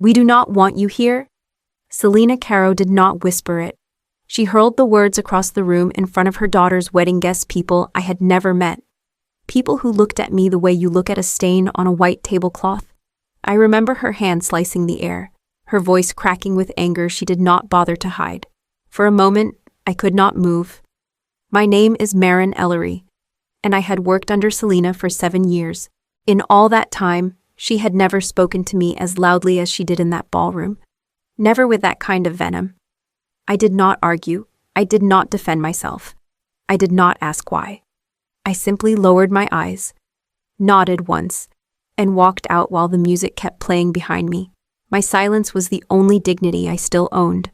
"We do not want you here." Selena Caro did not whisper it. She hurled the words across the room in front of her daughter's wedding guests, people I had never met. People who looked at me the way you look at a stain on a white tablecloth. I remember her hand slicing the air, her voice cracking with anger she did not bother to hide. For a moment, I could not move. My name is Marin Ellery, and I had worked under Selena for 7 years. In all that time, she had never spoken to me as loudly as she did in that ballroom. Never with that kind of venom. I did not argue. I did not defend myself. I did not ask why. I simply lowered my eyes, nodded once, and walked out while the music kept playing behind me. My silence was the only dignity I still owned.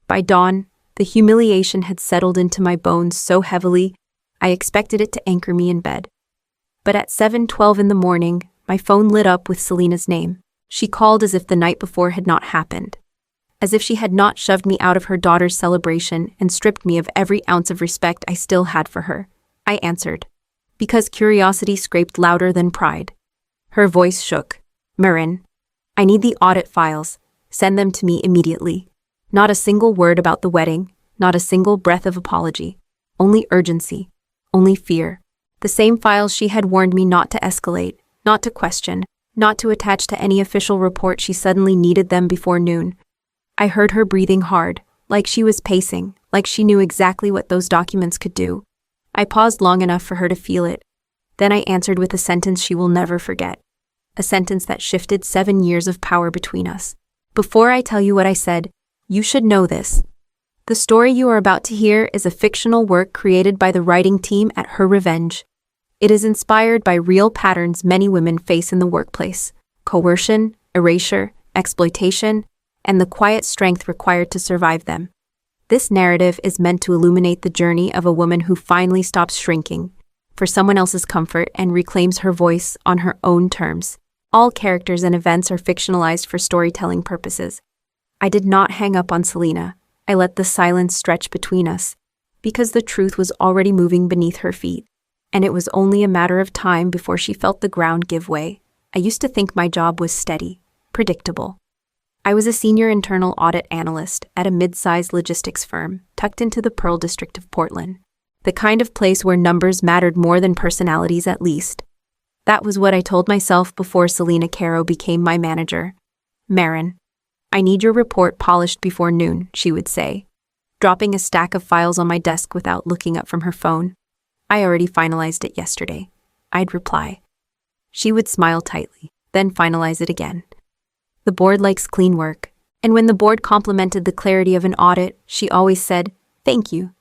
By dawn, the humiliation had settled into my bones so heavily, I expected it to anchor me in bed. But at 7:12 in the morning, my phone lit up with Selena's name. She called as if the night before had not happened. As if she had not shoved me out of her daughter's celebration and stripped me of every ounce of respect I still had for her. I answered, because curiosity scraped louder than pride. Her voice shook. "Marin, I need the audit files. Send them to me immediately." Not a single word about the wedding, not a single breath of apology. Only urgency, only fear. The same files she had warned me not to escalate, not to question, not to attach to any official report. She suddenly needed them before noon. I heard her breathing hard, like she was pacing, like she knew exactly what those documents could do. I paused long enough for her to feel it. Then I answered with a sentence she will never forget. A sentence that shifted 7 years of power between us. "Before I tell you what I said, you should know this. The story you are about to hear is a fictional work created by the writing team at Herrevenge. It is inspired by real patterns many women face in the workplace: coercion, erasure, exploitation, and the quiet strength required to survive them. This narrative is meant to illuminate the journey of a woman who finally stops shrinking for someone else's comfort and reclaims her voice on her own terms. All characters and events are fictionalized for storytelling purposes. I did not hang up on Selena. I let the silence stretch between us, because the truth was already moving beneath her feet, and it was only a matter of time before she felt the ground give way. I used to think my job was steady, predictable. I was a senior internal audit analyst at a mid-sized logistics firm tucked into the Pearl District of Portland, the kind of place where numbers mattered more than personalities, at least. That was what I told myself before Selena Caro became my manager. "Marin, I need your report polished before noon," she would say, dropping a stack of files on my desk without looking up from her phone. "I already finalized it yesterday," I'd reply. She would smile tightly, then finalize it again. "The board likes clean work." And when the board complimented the clarity of an audit, she always said, "Thank you."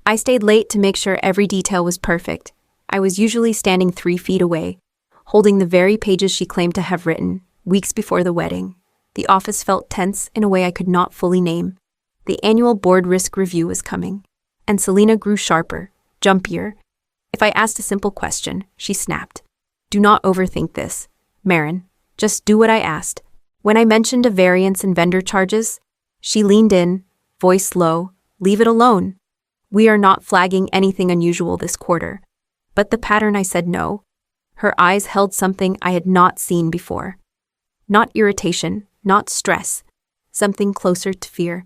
I stayed late to make sure every detail was perfect. I was usually standing 3 feet away, holding the very pages she claimed to have written, weeks before the wedding. The office felt tense in a way I could not fully name. The annual board risk review was coming, and Selena grew sharper, jumpier. If I asked a simple question, she snapped. "Do not overthink this, Marin. Just do what I asked." When I mentioned a variance in vendor charges, she leaned in, voice low, "Leave it alone. We are not flagging anything unusual this quarter." But the pattern, I said no. Her eyes held something I had not seen before. Not irritation, not stress, something closer to fear.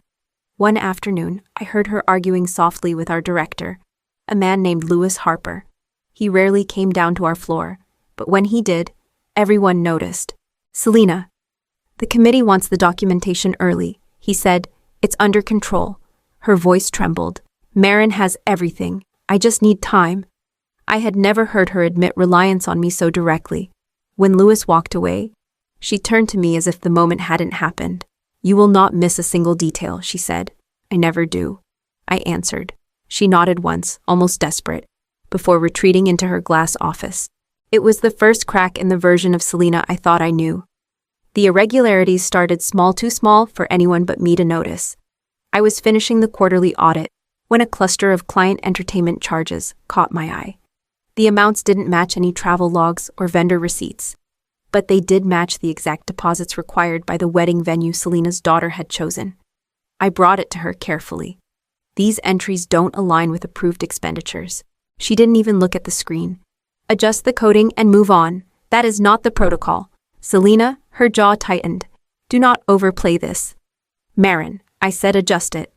One afternoon, I heard her arguing softly with our director, a man named Lewis Harper. He rarely came down to our floor, but when he did, everyone noticed. "Selena, the committee wants the documentation early," he said. "It's under control." Her voice trembled. "Marin has everything. I just need time." I had never heard her admit reliance on me so directly. When Lewis walked away, she turned to me as if the moment hadn't happened. "You will not miss a single detail," she said. "I never do," I answered. She nodded once, almost desperate, before retreating into her glass office. It was the first crack in the version of Selena I thought I knew. The irregularities started small, too small for anyone but me to notice. I was finishing the quarterly audit when a cluster of client entertainment charges caught my eye. The amounts didn't match any travel logs or vendor receipts, but they did match the exact deposits required by the wedding venue Selena's daughter had chosen. I brought it to her carefully. "These entries don't align with approved expenditures." She didn't even look at the screen. "Adjust the coding and move on. That is not the protocol." Selena, her jaw tightened. Do not overplay this. Marin, I said, adjust it.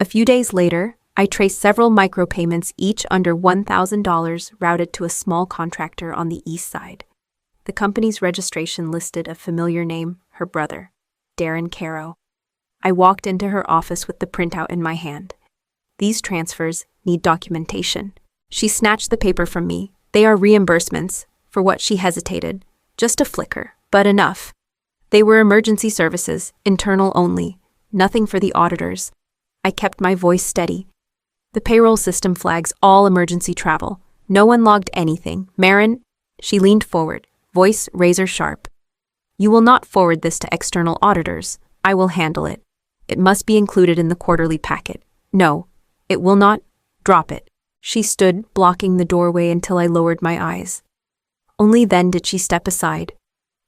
A few days later, I traced several micropayments, each under $1,000, routed to a small contractor on the east side. The company's registration listed a familiar name, her brother, Darren Caro. I walked into her office with the printout in my hand. These transfers need documentation. She snatched the paper from me. They are reimbursements. For what she hesitated. Just a flicker, but enough. They were emergency services, internal only. Nothing for the auditors. I kept my voice steady. The payroll system flags all emergency travel. No one logged anything. Marin, she leaned forward, voice razor sharp. You will not forward this to external auditors. I will handle it. It must be included in the quarterly packet. No, it will not. Drop it. She stood, blocking the doorway until I lowered my eyes. Only then did she step aside.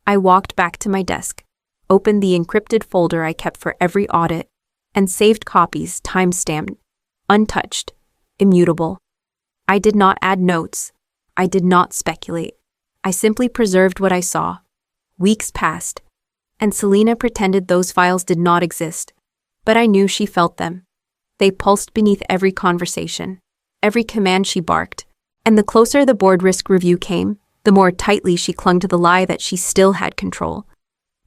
I walked back to my desk, opened the encrypted folder I kept for every audit, and saved copies, time-stamped, untouched, immutable. I did not add notes. I did not speculate. I simply preserved what I saw. Weeks passed, and Selena pretended those files did not exist. But I knew she felt them. They pulsed beneath every conversation, every command she barked, and the closer the board risk review came, the more tightly she clung to the lie that she still had control.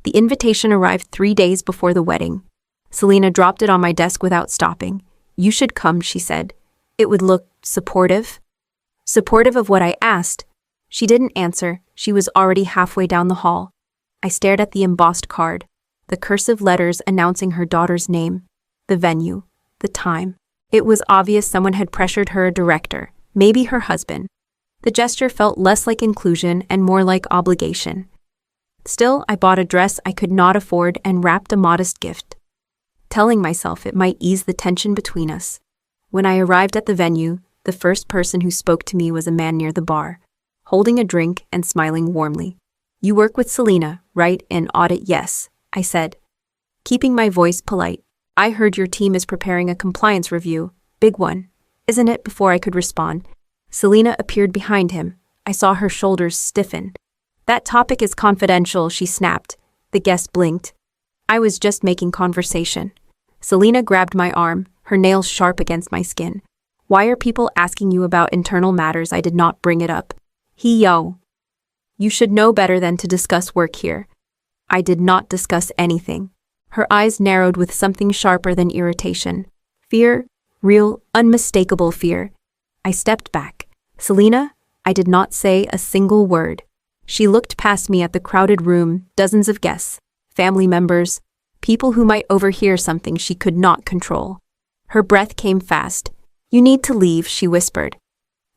The invitation arrived 3 days before the wedding. Selena dropped it on my desk without stopping. You should come, she said. It would look supportive. Supportive of what I asked. She didn't answer. She was already halfway down the hall. I stared at the embossed card, the cursive letters announcing her daughter's name, the venue, the time. It was obvious someone had pressured her director, maybe her husband. The gesture felt less like inclusion and more like obligation. Still, I bought a dress I could not afford and wrapped a modest gift, telling myself it might ease the tension between us. When I arrived at the venue, the first person who spoke to me was a man near the bar, holding a drink and smiling warmly. You work with Selena, right? In audit, yes, I said, keeping my voice polite. I heard your team is preparing a compliance review. Big one, isn't it? Before I could respond, Selena appeared behind him. I saw her shoulders stiffen. That topic is confidential, she snapped. The guest blinked. I was just making conversation. Selena grabbed my arm, her nails sharp against my skin. Why are people asking you about internal matters? I did not bring it up. Yo. You should know better than to discuss work here. I did not discuss anything. Her eyes narrowed with something sharper than irritation. Fear, real, unmistakable fear. I stepped back. Selena, I did not say a single word. She looked past me at the crowded room, dozens of guests, family members, people who might overhear something she could not control. Her breath came fast. You need to leave, she whispered.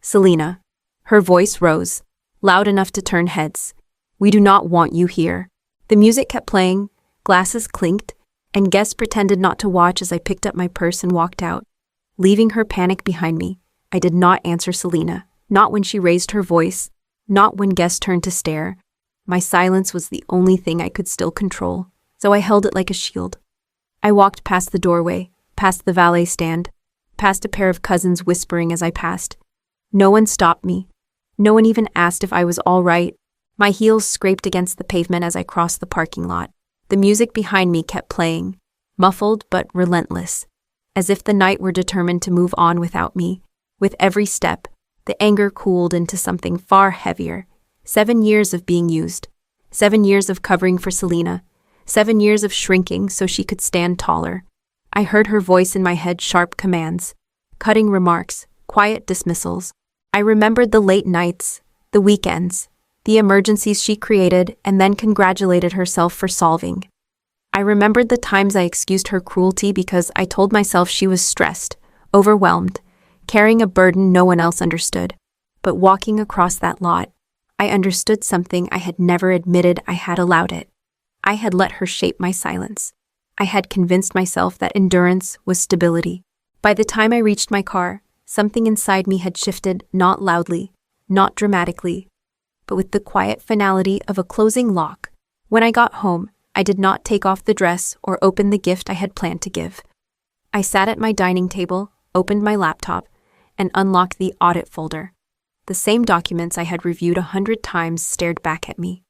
Selena. Her voice rose, loud enough to turn heads. We do not want you here. The music kept playing, glasses clinked, and guests pretended not to watch as I picked up my purse and walked out, leaving her panic behind me. I did not answer Selena, not when she raised her voice, not when guests turned to stare. My silence was the only thing I could still control, so I held it like a shield. I walked past the doorway, past the valet stand, past a pair of cousins whispering as I passed. No one stopped me. No one even asked if I was all right. My heels scraped against the pavement as I crossed the parking lot. The music behind me kept playing, muffled but relentless, as if the night were determined to move on without me. With every step, the anger cooled into something far heavier. 7 years of being used. 7 years of covering for Selena. 7 years of shrinking so she could stand taller. I heard her voice in my head, sharp commands, cutting remarks, quiet dismissals. I remembered the late nights, the weekends, the emergencies she created and then congratulated herself for solving. I remembered the times I excused her cruelty because I told myself she was stressed, overwhelmed, carrying a burden no one else understood. But walking across that lot, I understood something I had never admitted I had allowed it. I had let her shape my silence. I had convinced myself that endurance was stability. By the time I reached my car, something inside me had shifted, not loudly, not dramatically, but with the quiet finality of a closing lock. When I got home, I did not take off the dress or open the gift I had planned to give. I sat at my dining table, opened my laptop, and unlocked the audit folder. The same documents I had reviewed 100 times stared back at me.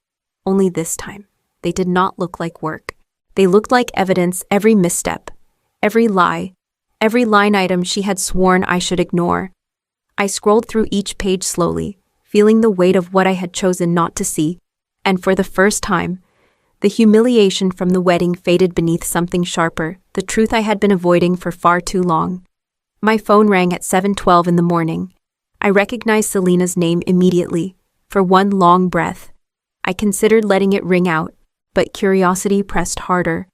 Only this time, they did not look like work. They looked like evidence, every misstep, every lie, every line item she had sworn I should ignore. I scrolled through each page slowly, feeling the weight of what I had chosen not to see, and for the first time, the humiliation from the wedding faded beneath something sharper, the truth I had been avoiding for far too long. My phone rang at 7:12 in the morning. I recognized Selena's name immediately. For one long breath, I considered letting it ring out, but curiosity pressed harder,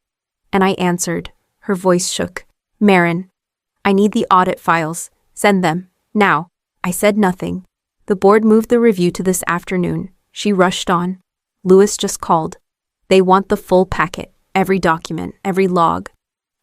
and I answered. Her voice shook. Marin, I need the audit files. Send them, now. I said nothing. The board moved the review to this afternoon. She rushed on. Lewis just called. They want the full packet, every document, every log.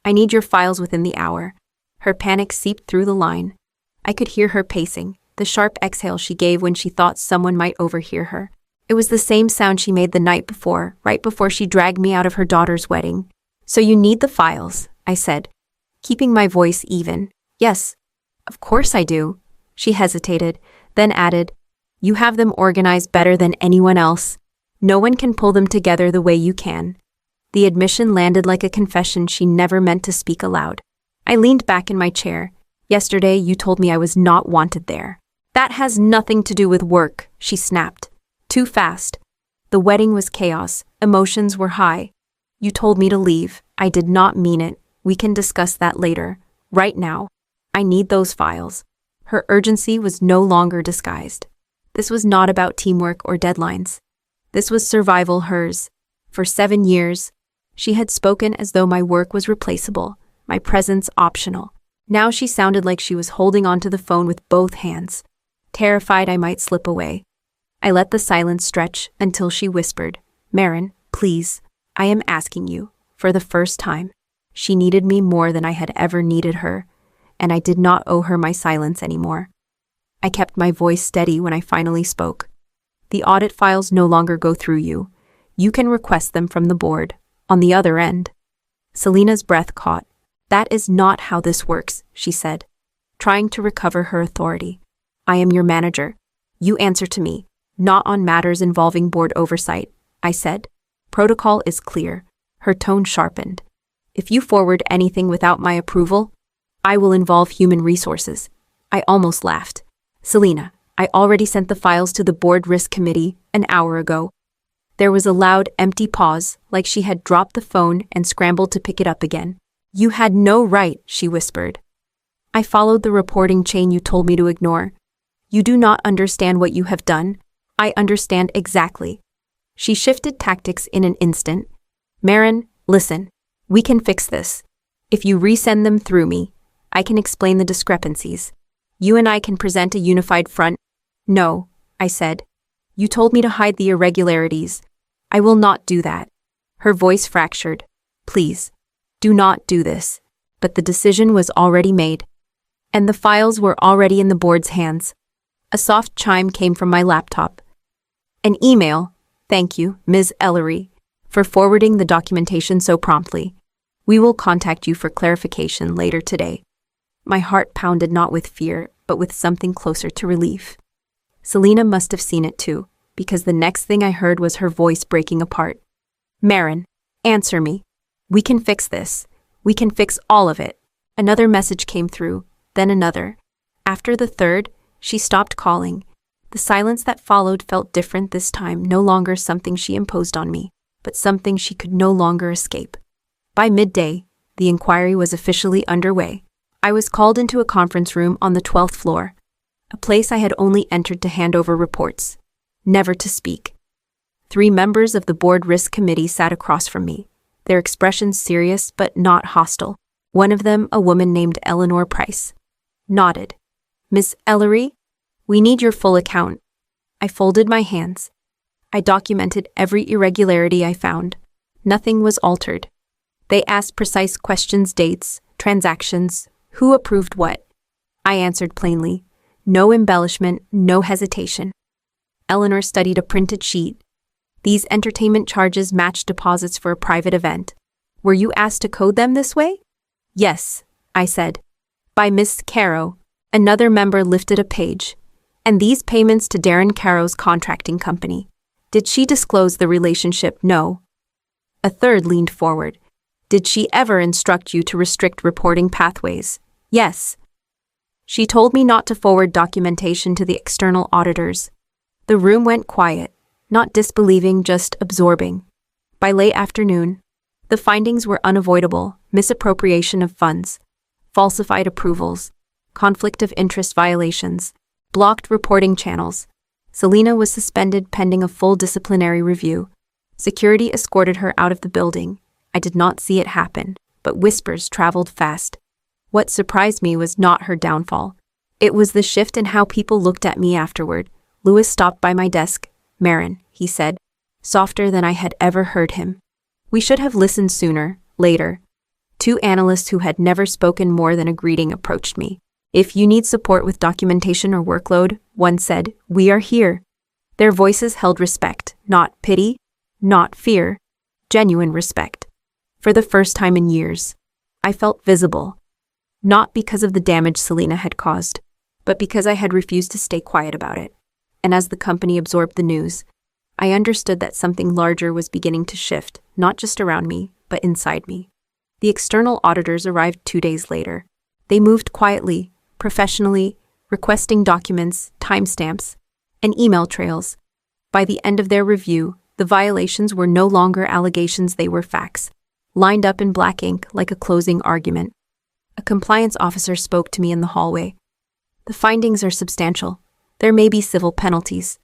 I need your files within the hour. Her panic seeped through the line. I could hear her pacing, the sharp exhale she gave when she thought someone might overhear her. It was the same sound she made the night before, right before she dragged me out of her daughter's wedding. So you need the files, I said, keeping my voice even. Yes, of course I do. She hesitated, then added, you have them organized better than anyone else. No one can pull them together the way you can. The admission landed like a confession she never meant to speak aloud. I leaned back in my chair. Yesterday you told me I was not wanted there. That has nothing to do with work, she snapped. Too fast. The wedding was chaos. Emotions were high. You told me to leave. I did not mean it. We can discuss that later. Right now. I need those files. Her urgency was no longer disguised. This was not about teamwork or deadlines. This was survival, hers. For 7 years, she had spoken as though my work was replaceable, my presence optional. Now she sounded like she was holding onto the phone with both hands, terrified I might slip away. I let the silence stretch until she whispered, Marin, please, I am asking you, for the first time. She needed me more than I had ever needed her, and I did not owe her my silence anymore. I kept my voice steady when I finally spoke. The audit files no longer go through you. You can request them from the board, on the other end. Selena's breath caught. That is not how this works, she said, trying to recover her authority. I am your manager. You answer to me, not on matters involving board oversight, I said. Protocol is clear. Her tone sharpened. If you forward anything without my approval, I will involve human resources. I almost laughed. Selena, I already sent the files to the board risk committee an hour ago. There was a loud, empty pause, like she had dropped the phone and scrambled to pick it up again. You had no right, she whispered. I followed the reporting chain you told me to ignore. You do not understand what you have done. I understand exactly. She shifted tactics in an instant. Marin, listen. We can fix this. If you resend them through me, I can explain the discrepancies. You and I can present a unified front. No, I said. You told me to hide the irregularities. I will not do that. Her voice fractured. Please, do not do this. But the decision was already made. And the files were already in the board's hands. A soft chime came from my laptop. An email. Thank you, Ms. Ellery, for forwarding the documentation so promptly. We will contact you for clarification later today. My heart pounded not with fear, but with something closer to relief. Selena must have seen it too, because the next thing I heard was her voice breaking apart. Marin, answer me. We can fix this. We can fix all of it. Another message came through, then another. After the third, she stopped calling. The silence that followed felt different this time, no longer something she imposed on me, but something she could no longer escape. By midday, the inquiry was officially underway. I was called into a conference room on the 12th floor, a place I had only entered to hand over reports, never to speak. 3 members of the board risk committee sat across from me, their expressions serious but not hostile. One of them, a woman named Eleanor Price, nodded. Miss Ellery, we need your full account. I folded my hands. I documented every irregularity I found. Nothing was altered. They asked precise questions, dates, transactions, who approved what. I answered plainly. No embellishment, no hesitation. Eleanor studied a printed sheet. These entertainment charges matched deposits for a private event. Were you asked to code them this way? Yes, I said. By Miss Caro. Another member lifted a page. And these payments to Darren Caro's contracting company. Did she disclose the relationship? No. A third leaned forward. Did she ever instruct you to restrict reporting pathways? Yes. She told me not to forward documentation to the external auditors. The room went quiet, not disbelieving, just absorbing. By late afternoon, the findings were unavoidable: misappropriation of funds, falsified approvals, conflict of interest violations, blocked reporting channels. Selena was suspended pending a full disciplinary review. Security escorted her out of the building. I did not see it happen, but whispers traveled fast. What surprised me was not her downfall. It was the shift in how people looked at me afterward. Lewis stopped by my desk. "Marin," he said, softer than I had ever heard him. "We should have listened sooner." Later, two analysts who had never spoken more than a greeting approached me. "If you need support with documentation or workload," one said, "we are here." Their voices held respect, not pity, not fear, genuine respect. For the first time in years, I felt visible. Not because of the damage Selena had caused, but because I had refused to stay quiet about it. And as the company absorbed the news, I understood that something larger was beginning to shift, not just around me, but inside me. The external auditors arrived 2 days later. They moved quietly, professionally, requesting documents, timestamps, and email trails. By the end of their review, the violations were no longer allegations, they were facts, lined up in black ink like a closing argument. A compliance officer spoke to me in the hallway. "The findings are substantial. There may be civil penalties."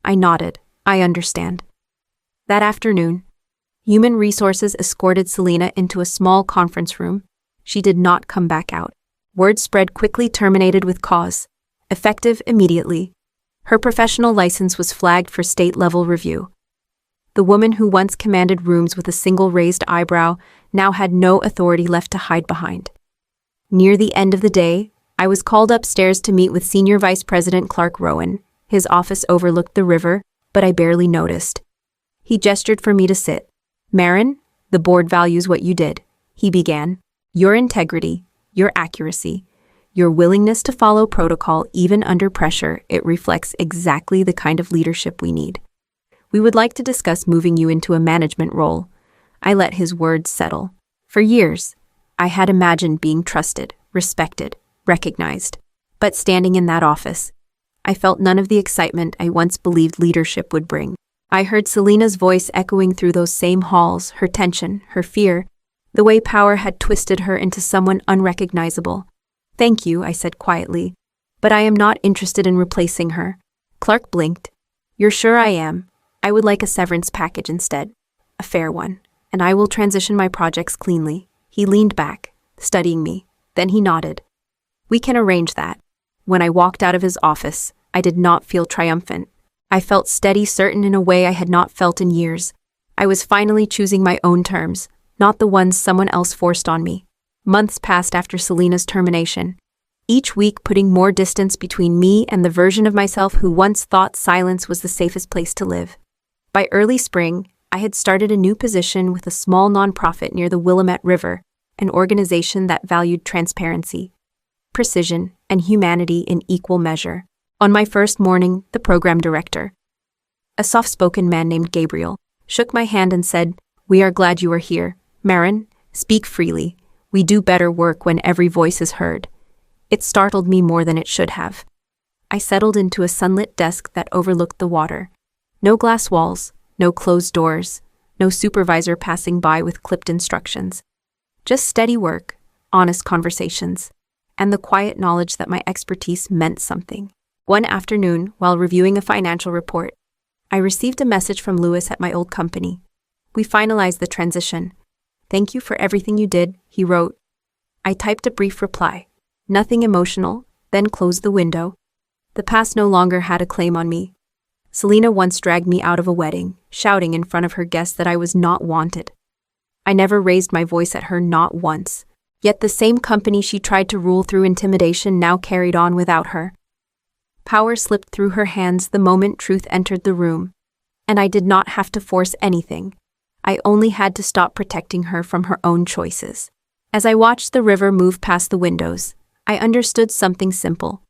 I nodded. "I understand." That afternoon, Human Resources escorted Selena into a small conference room. She did not come back out. Word spread quickly, terminated with cause, effective immediately. Her professional license was flagged for state-level review. The woman who once commanded rooms with a single raised eyebrow now had no authority left to hide behind. Near the end of the day, I was called upstairs to meet with Senior Vice President Clark Rowan. His office overlooked the river, but I barely noticed. He gestured for me to sit. "Marin, the board values what you did," he began. "Your integrity, your accuracy, your willingness to follow protocol even under pressure. It reflects exactly the kind of leadership we need. We would like to discuss moving you into a management role." I let his words settle. For years, I had imagined being trusted, respected, recognized. But standing in that office, I felt none of the excitement I once believed leadership would bring. I heard Selena's voice echoing through those same halls, her tension, her fear, the way power had twisted her into someone unrecognizable. "Thank you," I said quietly, "but I am not interested in replacing her." Clark blinked. "You're sure?" "I am. I would like a severance package instead. A fair one. And I will transition my projects cleanly." He leaned back, studying me. Then he nodded. "We can arrange that." When I walked out of his office, I did not feel triumphant. I felt steady, certain in a way I had not felt in years. I was finally choosing my own terms, not the ones someone else forced on me. Months passed after Selena's termination, each week putting more distance between me and the version of myself who once thought silence was the safest place to live. By early spring, I had started a new position with a small nonprofit near the Willamette River, an organization that valued transparency, precision, and humanity in equal measure. On my first morning, the program director, a soft-spoken man named Gabriel, shook my hand and said, "We are glad you are here. Marin, speak freely. We do better work when every voice is heard." It startled me more than it should have. I settled into a sunlit desk that overlooked the water. No glass walls, no closed doors, no supervisor passing by with clipped instructions. Just steady work, honest conversations, and the quiet knowledge that my expertise meant something. One afternoon, while reviewing a financial report, I received a message from Lewis at my old company. "We finalized the transition. Thank you for everything you did," he wrote. I typed a brief reply, nothing emotional, then closed the window. The past no longer had a claim on me. Selena once dragged me out of a wedding, shouting in front of her guests that I was not wanted. I never raised my voice at her, not once. Yet the same company she tried to rule through intimidation now carried on without her. Power slipped through her hands the moment truth entered the room, and I did not have to force anything. I only had to stop protecting her from her own choices. As I watched the river move past the windows, I understood something simple.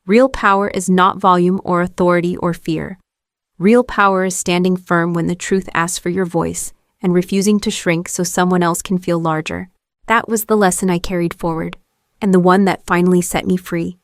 Real power is not volume or authority or fear. Real power is standing firm when the truth asks for your voice, and refusing to shrink so someone else can feel larger. That was the lesson I carried forward, and the one that finally set me free.